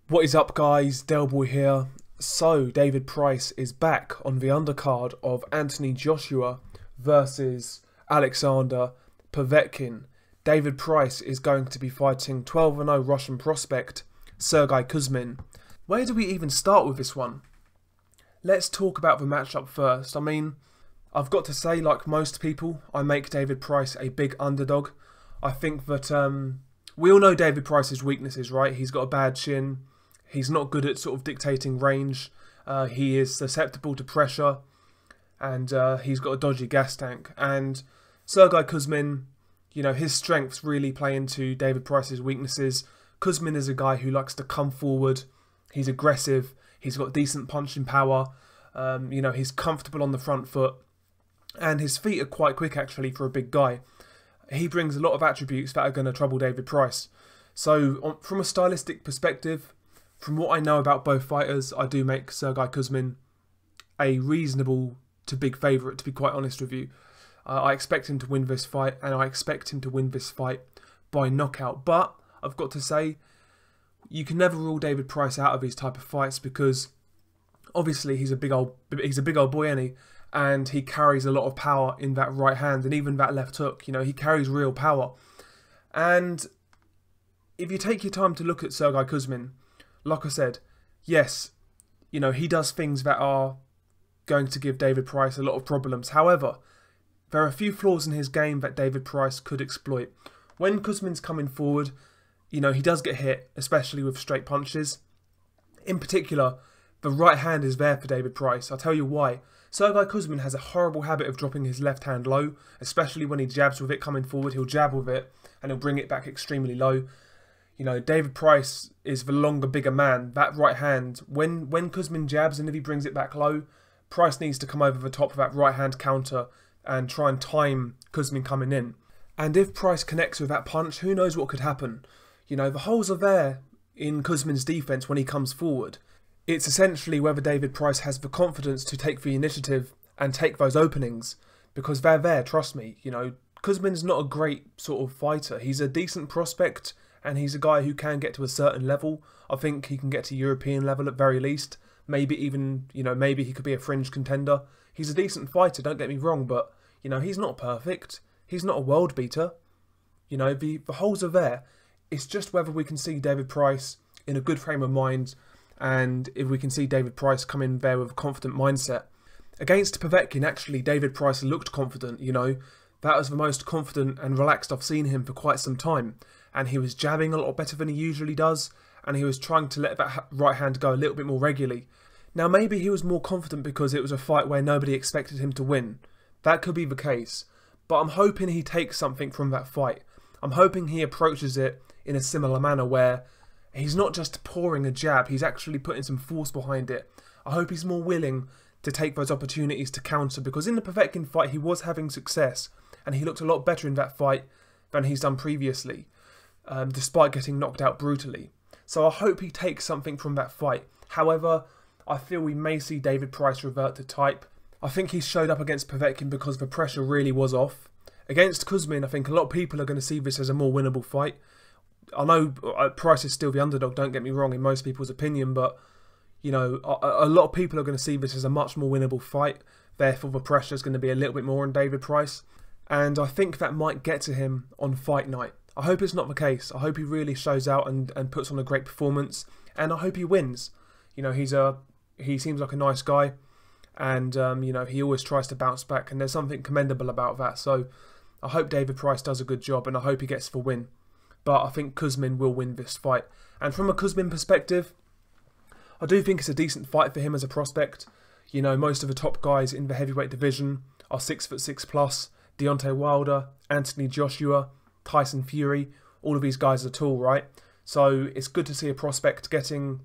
What is up, guys? Delboy here. So, David Price is back on the undercard of Anthony Joshua versus Alexander Povetkin. David Price is going to be fighting 12-0 Russian prospect Sergey Kuzmin. Where do we even start with this one? Let's talk about the matchup first. I mean, I've got to say, like most people, I make David Price a big underdog. I think that we all know David Price's weaknesses, right? He's got a bad chin. He's not good at sort of dictating range. He is susceptible to pressure. And he's got a dodgy gas tank. And Sergey Kuzmin, you know, his strengths really play into David Price's weaknesses. Kuzmin is a guy who likes to come forward. He's aggressive. He's got decent punching power. You know, he's comfortable on the front foot. And his feet are quite quick, actually, for a big guy. He brings a lot of attributes that are going to trouble David Price. So, from a stylistic perspective, from what I know about both fighters, I do make Sergey Kuzmin a reasonable to big favourite, to be quite honest with you. I expect him to win this fight, and I expect him to win this fight by knockout. But, I've got to say, you can never rule David Price out of these type of fights because, obviously, he's a big old boy, isn't he? And he carries a lot of power in that right hand and even that left hook. You know, he carries real power. And if you take your time to look at Sergey Kuzmin, like I said, yes, you know, he does things that are going to give David Price a lot of problems. However, there are a few flaws in his game that David Price could exploit. When Kuzmin's coming forward, you know, he does get hit, especially with straight punches. In particular, the right hand is there for David Price. I'll tell you why. Sergey Kuzmin has a horrible habit of dropping his left hand low, especially when he jabs with it coming forward. He'll jab with it and he'll bring it back extremely low. You know, David Price is the longer, bigger man. That right hand, when Kuzmin jabs and if he brings it back low, Price needs to come over the top of that right hand counter and try and time Kuzmin coming in. And if Price connects with that punch, who knows what could happen? You know, the holes are there in Kuzmin's defense when he comes forward. It's essentially whether David Price has the confidence to take the initiative and take those openings. Because they're there, trust me. You know, Kuzmin's not a great sort of fighter. He's a decent prospect and he's a guy who can get to a certain level. I think he can get to European level at very least. Maybe even, you know, maybe he could be a fringe contender. He's a decent fighter, don't get me wrong, but, you know, he's not perfect. He's not a world beater. You know, the holes are there. It's just whether we can see David Price in a good frame of mind and if we can see David Price come in there with a confident mindset. Against Povetkin, actually, David Price looked confident, you know. That was the most confident and relaxed I've seen him for quite some time. And he was jabbing a lot better than he usually does. And he was trying to let that right hand go a little bit more regularly. Now, maybe he was more confident because it was a fight where nobody expected him to win. That could be the case. But I'm hoping he takes something from that fight. I'm hoping he approaches it in a similar manner where he's not just pouring a jab, he's actually putting some force behind it. I hope he's more willing to take those opportunities to counter, because in the Povetkin fight he was having success and he looked a lot better in that fight than he's done previously, despite getting knocked out brutally. So I hope he takes something from that fight. However, I feel we may see David Price revert to type. I think he showed up against Povetkin because the pressure really was off. Against Kuzmin, I think a lot of people are going to see this as a more winnable fight. I know Price is still the underdog, don't get me wrong, in most people's opinion, but, you know, a lot of people are going to see this as a much more winnable fight. Therefore, the pressure is going to be a little bit more on David Price. And I think that might get to him on fight night. I hope it's not the case. I hope he really shows out and puts on a great performance. And I hope he wins. You know, he seems like a nice guy. And, you know, he always tries to bounce back. And there's something commendable about that. So I hope David Price does a good job. And I hope he gets the win. But I think Kuzmin will win this fight. And from a Kuzmin perspective, I do think it's a decent fight for him as a prospect. You know, most of the top guys in the heavyweight division are 6'6" plus. Deontay Wilder, Anthony Joshua, Tyson Fury. All of these guys are tall, right? So it's good to see a prospect getting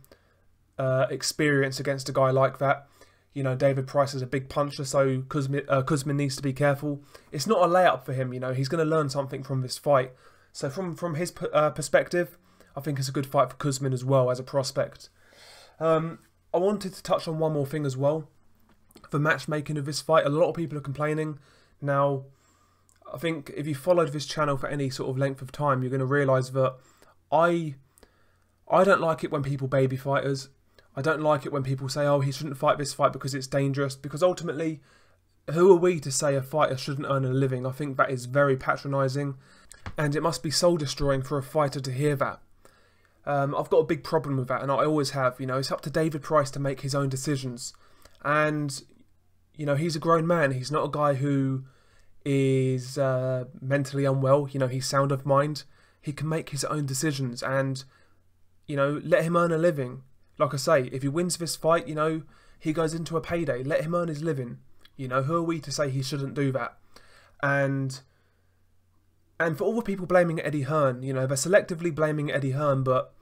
experience against a guy like that. You know, David Price is a big puncher, so Kuzmin needs to be careful. It's not a layup for him, you know. He's going to learn something from this fight. So from his perspective, I think it's a good fight for Kuzmin as well as a prospect. I wanted to touch on one more thing as well. The matchmaking of this fight, a lot of people are complaining. Now, I think if you followed this channel for any sort of length of time, you're going to realise that I I don't like it when people baby fighters. I don't like it when people say, oh, he shouldn't fight this fight because it's dangerous. Because ultimately, who are we to say a fighter shouldn't earn a living? I think that is very patronising. And it must be soul-destroying for a fighter to hear that. I've got a big problem with that, and I always have. You know, it's up to David Price to make his own decisions. And, you know, he's a grown man. He's not a guy who is mentally unwell. You know, he's sound of mind. He can make his own decisions and, you know, let him earn a living. Like I say, if he wins this fight, you know, he goes into a payday. Let him earn his living. You know, who are we to say he shouldn't do that? And for all the people blaming Eddie Hearn, you know, they're selectively blaming Eddie Hearn, but,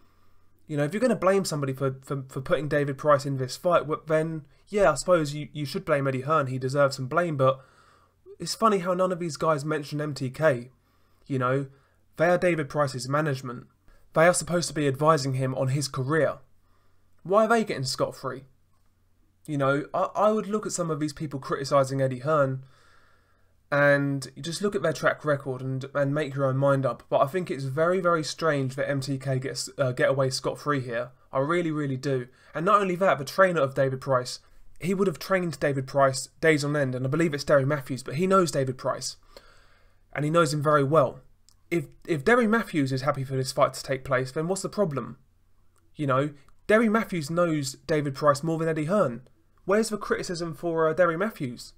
you know, if you're going to blame somebody for putting David Price in this fight, then, yeah, I suppose you should blame Eddie Hearn. He deserves some blame, but it's funny how none of these guys mention MTK. You know, they are David Price's management. They are supposed to be advising him on his career. Why are they getting scot-free? You know, I would look at some of these people criticising Eddie Hearn and you just look at their track record and make your own mind up. But I think it's very, very strange that MTK get away scot-free here. I really, really do. And not only that, the trainer of David Price, he would have trained David Price days on end, and I believe it's Derry Matthews, but he knows David Price. And he knows him very well. If Derry Matthews is happy for this fight to take place, then what's the problem? You know, Derry Matthews knows David Price more than Eddie Hearn. Where's the criticism for Derry Matthews?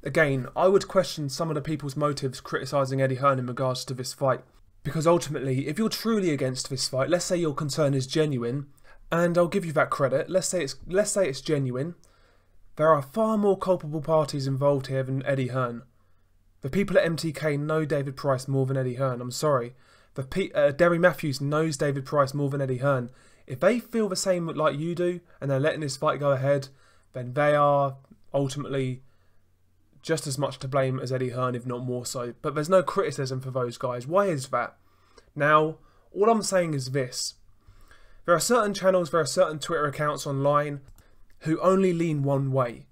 Again, I would question some of the people's motives criticising Eddie Hearn in regards to this fight. Because ultimately, if you're truly against this fight, let's say your concern is genuine, and I'll give you that credit, let's say it's genuine, there are far more culpable parties involved here than Eddie Hearn. The people at MTK know David Price more than Eddie Hearn, I'm sorry. Derry Matthews knows David Price more than Eddie Hearn. If they feel the same like you do, and they're letting this fight go ahead, then they are ultimately just as much to blame as Eddie Hearn, if not more so. But there's no criticism for those guys. Why is that? Now, all I'm saying is this. There are certain channels, there are certain Twitter accounts online who only lean one way.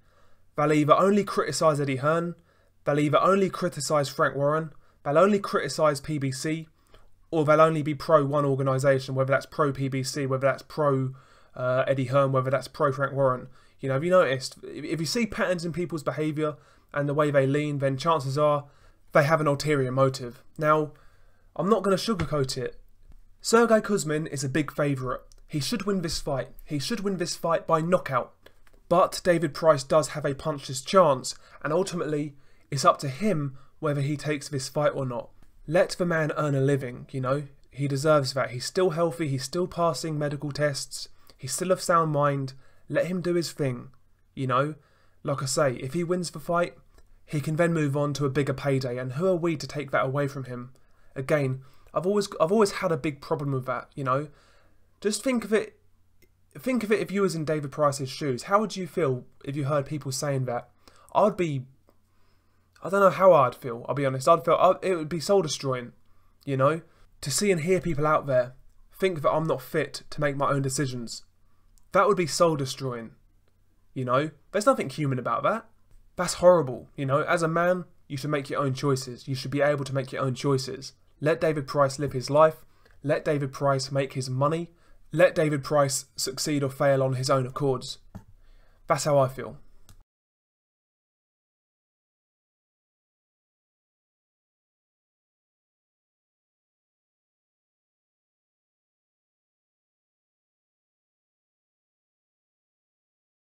They'll either only criticise Eddie Hearn, they'll either only criticise Frank Warren, they'll only criticise PBC, or they'll only be pro one organisation, whether that's pro PBC, whether that's pro Eddie Hearn, whether that's pro Frank Warren. You know, have you noticed, if you see patterns in people's behaviour and the way they lean, then chances are they have an ulterior motive. Now, I'm not going to sugarcoat it. Sergey Kuzmin is a big favourite. He should win this fight. He should win this fight by knockout. But David Price does have a puncher's chance, and ultimately, it's up to him whether he takes this fight or not. Let the man earn a living, you know. He deserves that. He's still healthy, he's still passing medical tests, he's still of sound mind. Let him do his thing, you know. Like I say, if he wins the fight, he can then move on to a bigger payday, and who are we to take that away from him? Again, I've always had a big problem with that, you know. Just think of it if you was in David Price's shoes. How would you feel if you heard people saying that? I don't know how I'd feel, I'll be honest. It would be soul destroying, you know. To see and hear people out there think that I'm not fit to make my own decisions. That would be soul destroying, you know. There's nothing human about that. That's horrible, you know. As a man, you should make your own choices. You should be able to make your own choices. Let David Price live his life. Let David Price make his money. Let David Price succeed or fail on his own accords. That's how I feel.